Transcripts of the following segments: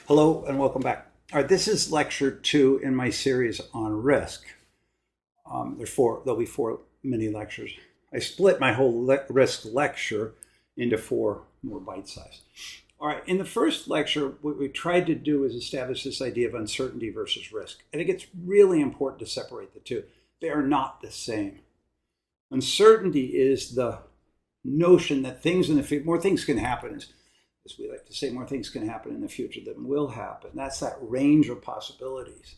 Hello and welcome back. All right, this is lecture 2 in my series on risk. There'll be 4 mini lectures. I split my whole risk lecture into 4 more bite-sized. All right, in the first lecture, what we tried to do is establish this idea of uncertainty versus risk. I think it's really important to separate the two. They are not the same. Uncertainty is the notion that things in the future, more things can happen, as we like to say, more things can happen in the future than will happen. That's that range of possibilities.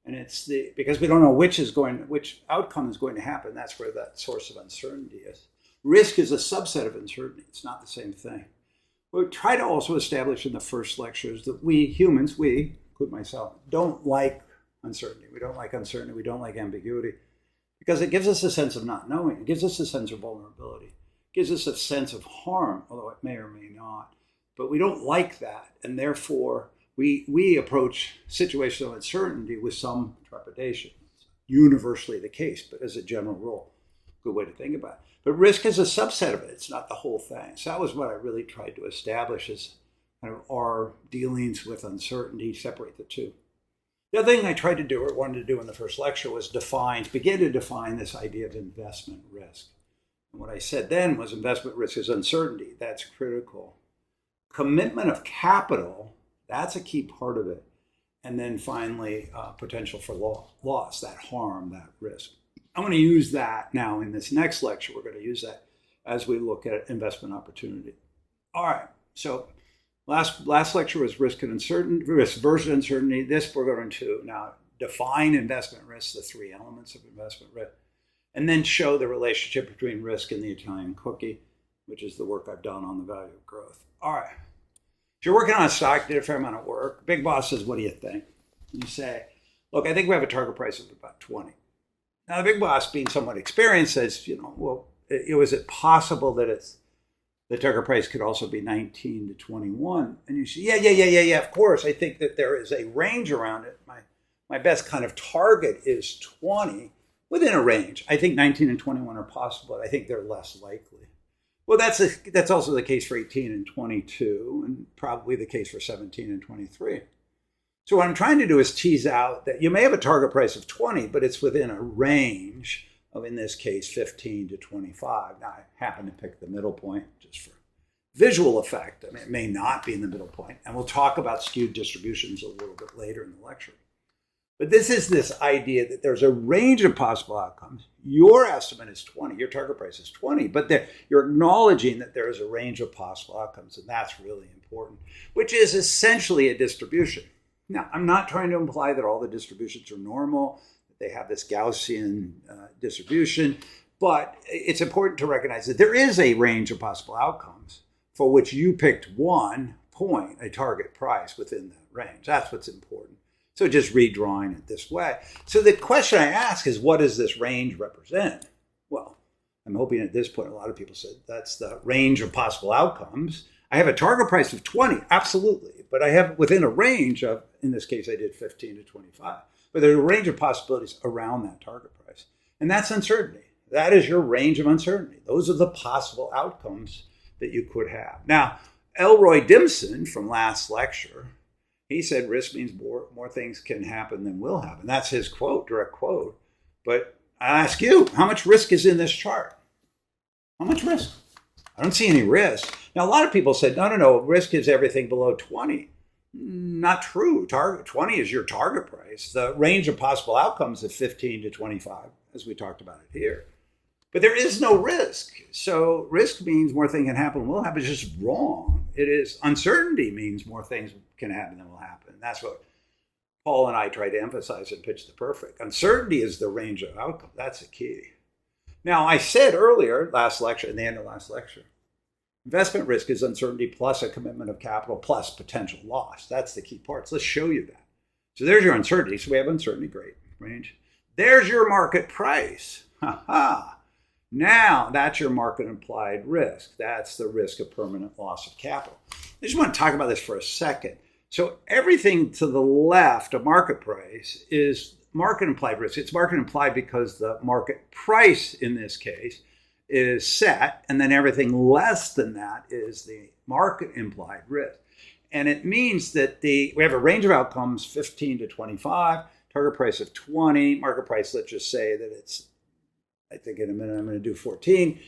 And it's because we don't know which outcome is going to happen. That's where that source of uncertainty is. Risk is a subset of uncertainty. It's not the same thing. What we try to also establish in the first lecture is that we humans, include myself, don't like uncertainty. We don't like uncertainty. We don't like ambiguity because it gives us a sense of not knowing. It gives us a sense of vulnerability. It gives us a sense of harm, although it may or may not. But we don't like that, and therefore we approach situational uncertainty with some trepidation. It's universally the case, but as a general rule, good way to think about it. But risk is a subset of it. It's not the whole thing. So that was what I really tried to establish as kind of our dealings with uncertainty, separate the two. The other thing I tried to do, or wanted to do in the first lecture, was begin to define this idea of investment risk. And what I said then was investment risk is uncertainty. That's critical. Commitment of capital, that's a key part of it. And then finally, potential for loss, that harm, that risk. I'm going to use that now in this next lecture. We're going to use that as we look at investment opportunity. All right, so last lecture was risk versus uncertainty. This we're going to now define investment risk, the 3 elements of investment risk, and then show the relationship between risk and the Italian cookie, which is the work I've done on the value of growth. All right. If you're working on a stock, did a fair amount of work. Big boss says, what do you think? You say, look, I think we have a target price of about 20. Now, the big boss, being somewhat experienced, says, is it possible that the target price could also be 19 to 21? And you say, yeah, of course. I think that there is a range around it. My best kind of target is 20 within a range. I think 19 and 21 are possible. I think they're less likely. Well, that's also the case for 18 and 22, and probably the case for 17 and 23. So what I'm trying to do is tease out that you may have a target price of 20, but it's within a range of, in this case, 15 to 25. Now, I happen to pick the middle point just for visual effect. I mean, it may not be in the middle point, and we'll talk about skewed distributions a little bit later in the lecture. But this is this idea that there's a range of possible outcomes. Your estimate is 20. Your target price is 20. But you're acknowledging that there is a range of possible outcomes. And that's really important, which is essentially a distribution. Now, I'm not trying to imply that all the distributions are normal, that they have this Gaussian distribution. But it's important to recognize that there is a range of possible outcomes for which you picked one point, a target price within that range. That's what's important. So just redrawing it this way. So the question I ask is, what does this range represent? Well, I'm hoping at this point, a lot of people said that's the range of possible outcomes. I have a target price of 20, absolutely. But I have within a range of, in this case, I did 15 to 25. But there's a range of possibilities around that target price. And that's uncertainty. That is your range of uncertainty. Those are the possible outcomes that you could have. Now, Elroy Dimson from last lecture, he said risk means more things can happen than will happen. That's his quote, direct quote. But I ask you, how much risk is in this chart? How much risk? I don't see any risk. Now, a lot of people said, no, risk is everything below 20. Not true. 20 is your target price. The range of possible outcomes is 15 to 25, as we talked about it here. But there is no risk. So risk means more things can happen than will happen. It's just wrong. It is uncertainty means more things can happen than will happen. That's what Paul and I try to emphasize in Pitch the Perfect. Uncertainty is the range of outcome. That's the key. Now, I said earlier, in the end of last lecture, investment risk is uncertainty plus a commitment of capital plus potential loss. That's the key parts. Let's show you that. So there's your uncertainty. So we have uncertainty, great, range. There's your market price. Now, that's your market-implied risk. That's the risk of permanent loss of capital. I just want to talk about this for a second. So everything to the left of market price is market-implied risk. It's market-implied because the market price, in this case, is set, and then everything less than that is the market-implied risk. And it means that we have a range of outcomes, 15 to 25, target price of 20, market price, let's just say that it's, I think in a minute I'm going to do 14.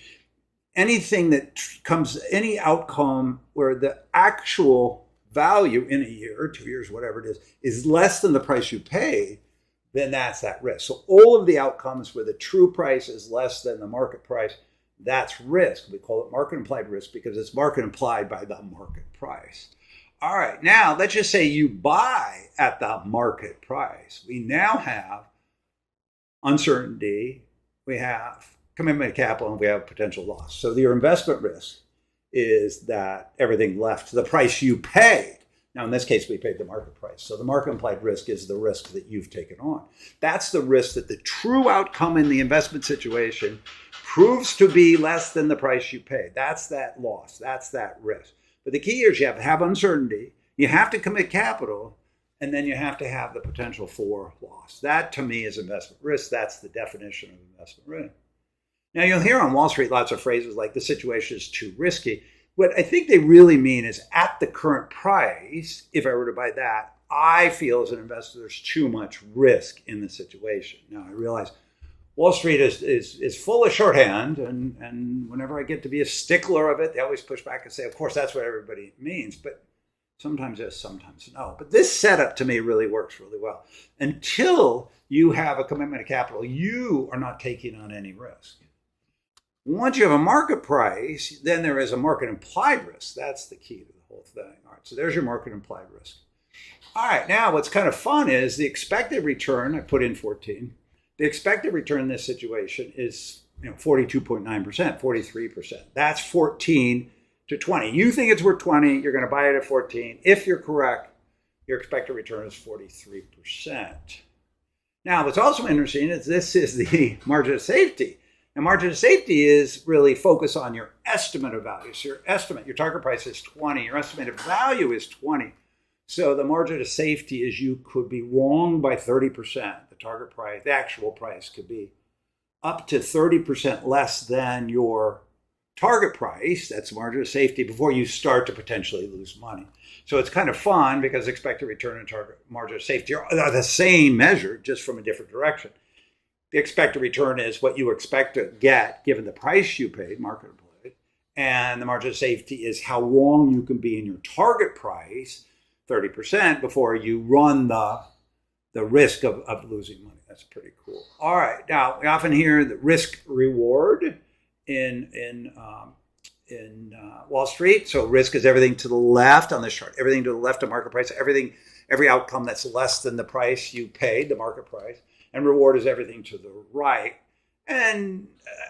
Anything that comes, any outcome where the actual value in a year or 2 years, whatever it is less than the price you paid, then that's that risk. So all of the outcomes where the true price is less than the market price, that's risk. We call it market implied risk because it's market implied by the market price. All right, now let's just say you buy at the market price. We now have uncertainty, we have commitment of capital, and we have potential loss. So your investment risk is that everything left to the price you paid. Now, in this case, we paid the market price. So the market implied risk is the risk that you've taken on. That's the risk that the true outcome in the investment situation proves to be less than the price you paid. That's that loss. That's that risk. But the key is you have to have uncertainty, you have to commit capital, and then you have to have the potential for loss. That, to me, is investment risk. That's the definition of investment risk. Now, you'll hear on Wall Street lots of phrases like the situation is too risky. What I think they really mean is at the current price, if I were to buy that, I feel as an investor there's too much risk in the situation. Now, I realize Wall Street is full of shorthand, and whenever I get to be a stickler of it, they always push back and say, of course, that's what everybody means. But sometimes yes, sometimes no. But this setup to me really works really well. Until you have a commitment of capital, you are not taking on any risk. Once you have a market price, then there is a market implied risk. That's the key to the whole thing. All right, so there's your market implied risk. All right, now what's kind of fun is the expected return, I put in 14. The expected return in this situation is 42.9%, 43%. That's 14 to 20. You think it's worth 20, you're going to buy it at 14. If you're correct, your expected return is 43%. Now, what's also interesting is this is the margin of safety. And margin of safety is really focused on your estimate of value. So your estimate, your target price is 20, your estimated value is 20. So the margin of safety is you could be wrong by 30%. The target price, the actual price could be up to 30% less than your target price. That's margin of safety before you start to potentially lose money. So it's kind of fun because expected return and target margin of safety are the same measure, just from a different direction. The expected return is what you expect to get given the price you paid, market implied, and the margin of safety is how wrong you can be in your target price, 30%, before you run the risk of losing money. That's pretty cool. All right, now we often hear the risk reward in Wall Street. So risk is everything to the left on this chart, everything to the left of market price, every outcome that's less than the price you paid, the market price. And reward is everything to the right. And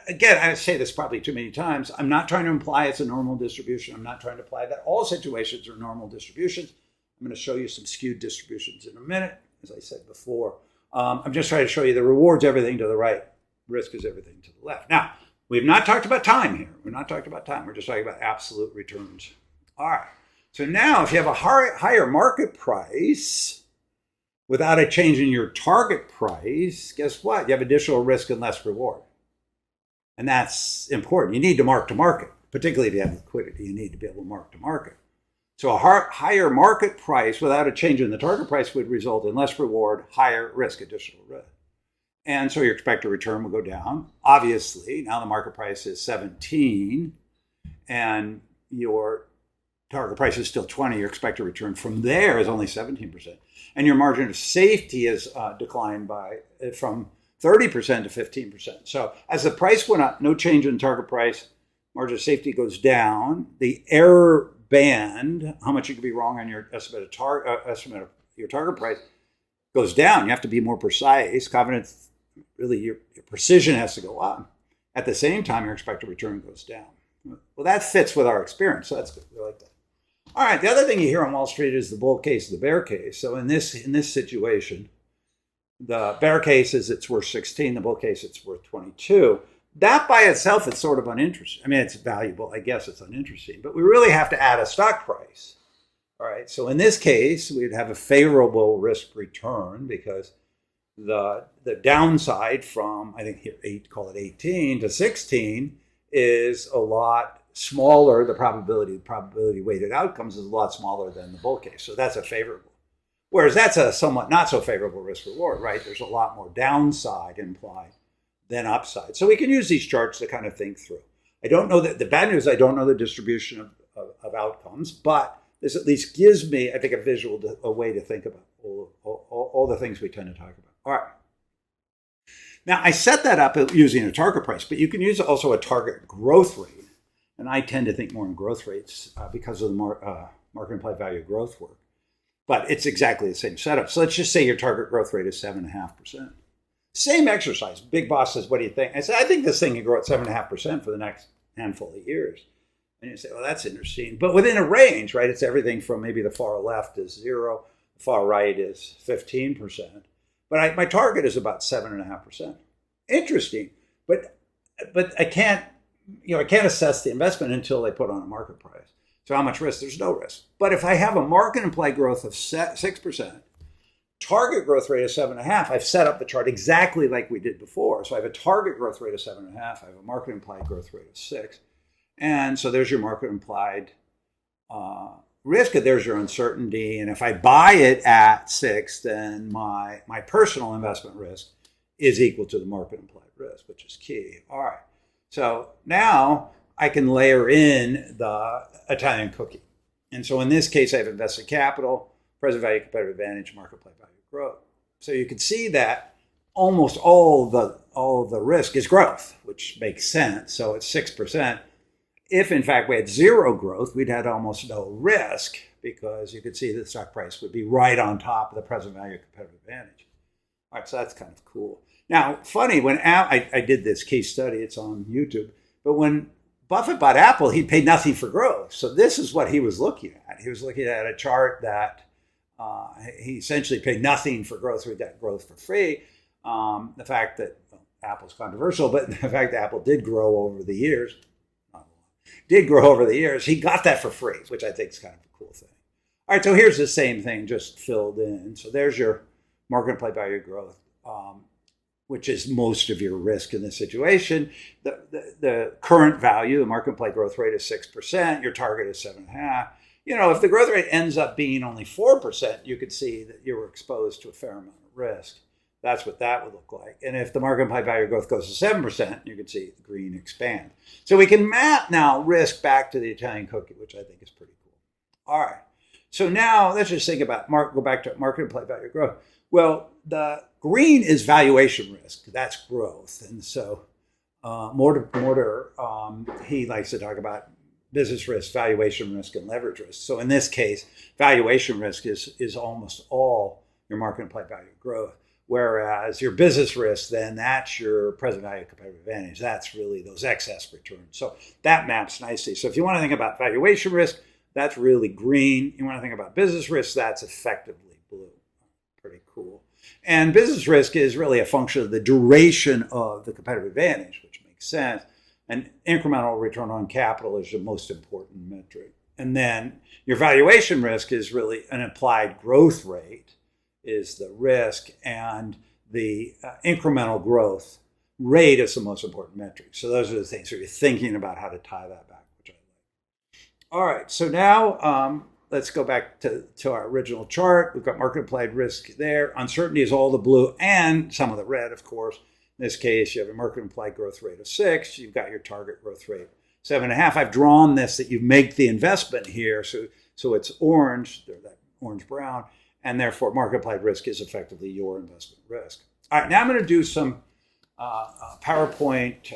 again, I say this probably too many times. I'm not trying to imply it's a normal distribution. I'm not trying to imply that all situations are normal distributions. I'm going to show you some skewed distributions in a minute, as I said before. I'm just trying to show you the reward's everything to the right. Risk is everything to the left. Now, we've not talked about time here. We're not talking about time. We're just talking about absolute returns. All right. So now if you have a higher market price, without a change in your target price, guess what? You have additional risk and less reward. And that's important. You need to mark to market, particularly if you have liquidity. You need to be able to mark to market. So a higher market price without a change in the target price would result in less reward, higher risk, additional risk. And so your expected return will go down. Obviously, now the market price is 17 and your target price is still 20, your expected return from there is only 17%. And your margin of safety is declined from 30% to 15%. So as the price went up, no change in target price, margin of safety goes down. The error band, how much you could be wrong on your estimate of your target price, goes down. You have to be more precise. Confidence, really, your precision has to go up. At the same time, your expected return goes down. Well, that fits with our experience, so that's good. We like that. All right, the other thing you hear on Wall Street is the bull case, the bear case. So in this situation, the bear case is it's worth 16, the bull case it's worth 22. That by itself is sort of uninteresting. I mean, it's valuable, I guess it's uninteresting, but we really have to add a stock price. All right, so in this case, we'd have a favorable risk return because the downside from, I think here, call it 18 to 16 is a lot smaller, the probability weighted outcomes is a lot smaller than the bull case. So that's a favorable. Whereas that's a somewhat not so favorable risk reward, right? There's a lot more downside implied than upside. So we can use these charts to kind of think through. I don't know that the bad news, I don't know the distribution of outcomes, but this at least gives me, I think, a way to think about all the things we tend to talk about. All right. Now, I set that up using a target price, but you can use also a target growth rate. And I tend to think more in growth rates because of the market-implied value growth work. But it's exactly the same setup. So let's just say your target growth rate is 7.5%. Same exercise. Big boss says, what do you think? I say, I think this thing can grow at 7.5% for the next handful of years. And you say, well, that's interesting. But within a range, right? It's everything from maybe the far left is 0, the far right is 15%. But my target is about 7.5%. Interesting. But I can't assess the investment until they put on a market price. So how much risk? There's no risk. But if I have a market implied growth of 6%, target growth rate of 7.5%, I've set up the chart exactly like we did before. So I have a target growth rate of 7.5%, I have a market implied growth rate of 6%. And so there's your market implied risk, and there's your uncertainty. And if I buy it at 6%, then my personal investment risk is equal to the market implied risk, which is key. All right. So now I can layer in the Italian cookie. And so in this case, I have invested capital, present value, competitive advantage, market-implied value growth. So you can see that almost all the risk is growth, which makes sense. So it's 6%. If in fact we had zero growth, we'd had almost no risk because you could see the stock price would be right on top of the present value competitive advantage. All right, so that's kind of cool. Now, funny, when I did this case study, it's on YouTube, but when Buffett bought Apple, he paid nothing for growth. So this is what he was looking at. He was looking at a chart that he essentially paid nothing for growth, or he got growth for free. The fact that Apple's controversial, but the fact that Apple did grow over the years, he got that for free, which I think is kind of a cool thing. All right, so here's the same thing just filled in. So there's your market implied value growth, which is most of your risk in this situation. The current value, the market implied growth rate is 6%. Your target is 7.5%. If the growth rate ends up being only 4%, you could see that you were exposed to a fair amount of risk. That's what that would look like. And if the market implied value growth goes to 7%, you can see the green expand. So we can map now risk back to the Italian cookie, which I think is pretty cool. All right. So now let's just think about go back to market implied value growth. Well, the green is valuation risk. That's growth. And so Mortar, he likes to talk about business risk, valuation risk, and leverage risk. So in this case, valuation risk is almost all your market implied value growth. Whereas your business risk, then that's your present value competitive advantage. That's really those excess returns. So that maps nicely. So if you want to think about valuation risk, that's really green. You want to think about business risk, that's effectively blue. Pretty cool. And business risk is really a function of the duration of the competitive advantage, which makes sense. And incremental return on capital is the most important metric. And then your valuation risk is really an implied growth rate is the risk, and the incremental growth rate is the most important metric. So those are the things. So you're thinking about how to tie that back, which I like. All right, so now let's go back to our original chart. We've got market implied risk there. Uncertainty is all the blue and some of the red, of course. In this case, you have a market implied growth rate of 6. You've got your target growth rate 7.5. I've drawn this that you make the investment here, so it's orange, that orange-brown, and therefore market implied risk is effectively your investment risk. All right, now I'm going to do some PowerPoint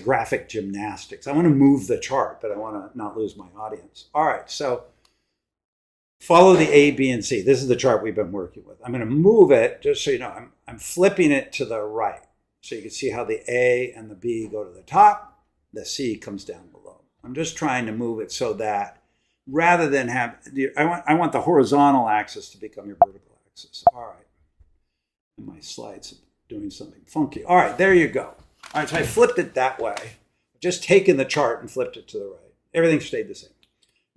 graphic gymnastics. I want to move the chart, but I want to not lose my audience. All right, so follow the A, B, and C. This is the chart we've been working with. I'm going to move it, just so you know, I'm flipping it to the right. So you can see how the A and the B go to the top, the C comes down below. I'm just trying to move it so that rather than I want the horizontal axis to become your vertical axis. All right. And my slides are doing something funky. All right, there you go. All right, so I flipped it that way. Just taken the chart and flipped it to the right. Everything stayed the same.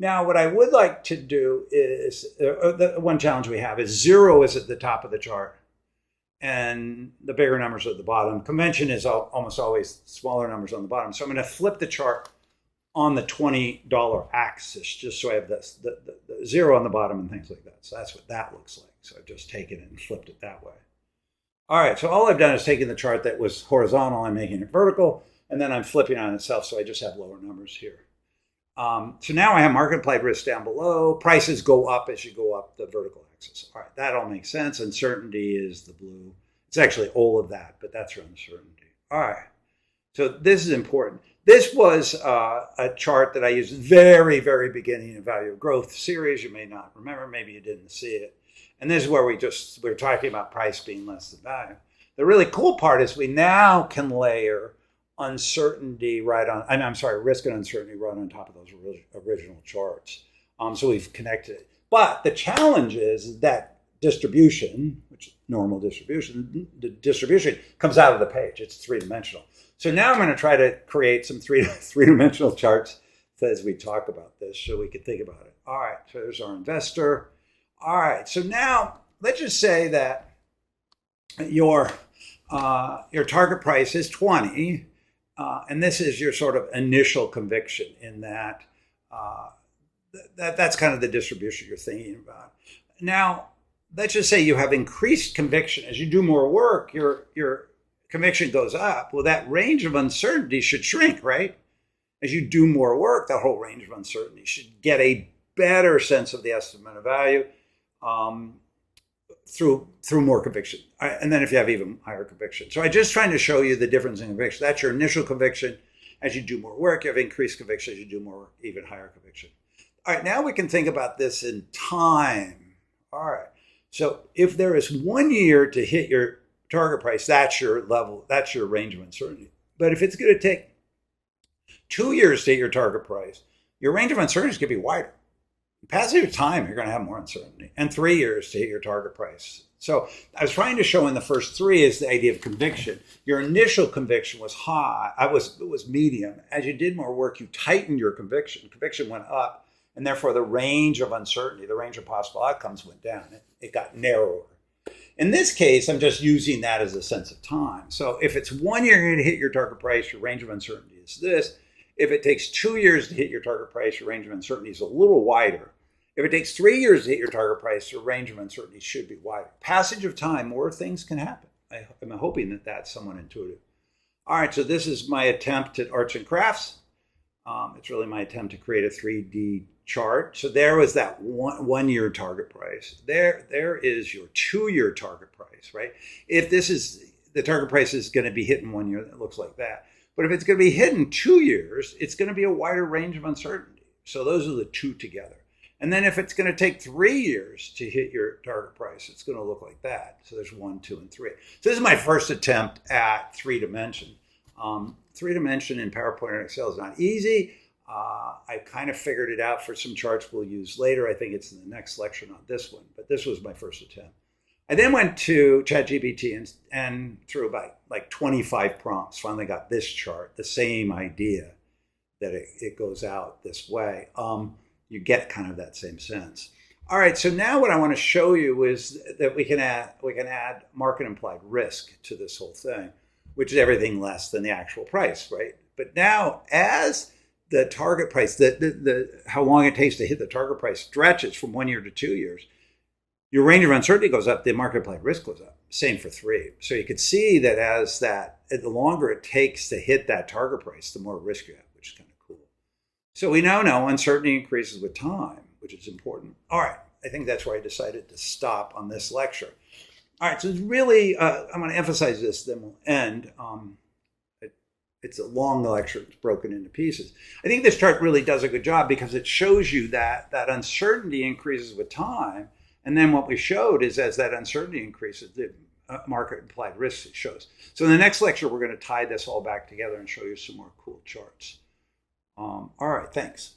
Now, what I would like to do is, the one challenge we have is 0 is at the top of the chart. and the bigger numbers at the bottom. Convention is almost always smaller numbers on the bottom. So I'm going to flip the chart on the $20 axis, just so I have this, the zero on the bottom and things like that. So that's what that looks like. So I've just taken it and flipped it that way. All right, so all I've done is taken the chart that was horizontal and making it vertical, and then I'm flipping on itself, so I just have lower numbers here. So now I have market-implied risk down below. Prices go up as you go up the vertical axis. All right, that all makes sense. Uncertainty is the blue. It's actually all of that, but that's your uncertainty. All right, so this is important. This was a chart that I used at the very, very beginning of Value of Growth series. You may not remember, maybe you didn't see it. And this is where we're talking about price being less than value. The really cool part is we now can layer uncertainty risk and uncertainty right on top of those original charts. So we've connected it. But the challenge is that distribution, which is normal distribution, the distribution comes out of the page. It's three-dimensional. So now I'm going to try to create some three-dimensional charts as we talk about this so we can think about it. All right, so there's our investor. All right, so now let's just say that your target price is 20, and this is your sort of initial conviction in that that's kind of the distribution you're thinking about. Now, let's just say you have increased conviction. As you do more work, your conviction goes up. Well, that range of uncertainty should shrink, right? As you do more work, that whole range of uncertainty should get a better sense of the estimate of value through more conviction. And then if you have even higher conviction. So I'm just trying to show you the difference in conviction. That's your initial conviction. As you do more work, you have increased conviction. As you do more work, even higher conviction. All right, now we can think about this in time. All right, so if there is 1 year to hit your target price, that's your level, that's your range of uncertainty. But if it's going to take 2 years to hit your target price, your range of uncertainty is going to be wider. Passage of time, you're going to have more uncertainty, and 3 years to hit your target price. So I was trying to show in the first three is the idea of conviction. Your initial conviction was high. It was medium. As you did more work, you tightened your conviction. Conviction went up, and therefore the range of uncertainty, the range of possible outcomes went down. It got narrower. In this case, I'm just using that as a sense of time. So if it's 1 year you're going to hit your target price, your range of uncertainty is this. If it takes 2 years to hit your target price, your range of uncertainty is a little wider. If it takes 3 years to hit your target price, your range of uncertainty should be wider. Passage of time, more things can happen. I'm hoping that that's somewhat intuitive. All right, so this is my attempt at arts and crafts. It's really my attempt to create a 3D chart. So there was that one year target price. There is your 2 year target price, right? If this is the target price is going to be hit in 1 year, that looks like that. But if it's going to be hit in 2 years, it's going to be a wider range of uncertainty. So those are the two together. And then if it's going to take 3 years to hit your target price, it's going to look like that. So there's 1, 2, and 3. So this is my first attempt at three-dimension. Three-dimension in PowerPoint and Excel is not easy. I kind of figured it out for some charts we'll use later. I think it's in the next lecture, not this one. But this was my first attempt. I then went to ChatGPT and through about like 25 prompts, finally got this chart, the same idea that it goes out this way. You get kind of that same sense. All right, so now what I want to show you is that we can add market-implied risk to this whole thing, which is everything less than the actual price, right? But now as the target price, how long it takes to hit the target price stretches from 1 year to 2 years, your range of uncertainty goes up, the market-implied risk goes up. Same for 3. So you could see that the longer it takes to hit that target price, the more risk you have, which is kind of cool. So we now know uncertainty increases with time, which is important. All right, I think that's where I decided to stop on this lecture. All right, so it's really, I'm going to emphasize this, then we'll end. It's a long lecture, it's broken into pieces. I think this chart really does a good job because it shows you that uncertainty increases with time. And then what we showed is as that uncertainty increases, the market-implied risk shows. So in the next lecture, we're going to tie this all back together and show you some more cool charts. All right, thanks.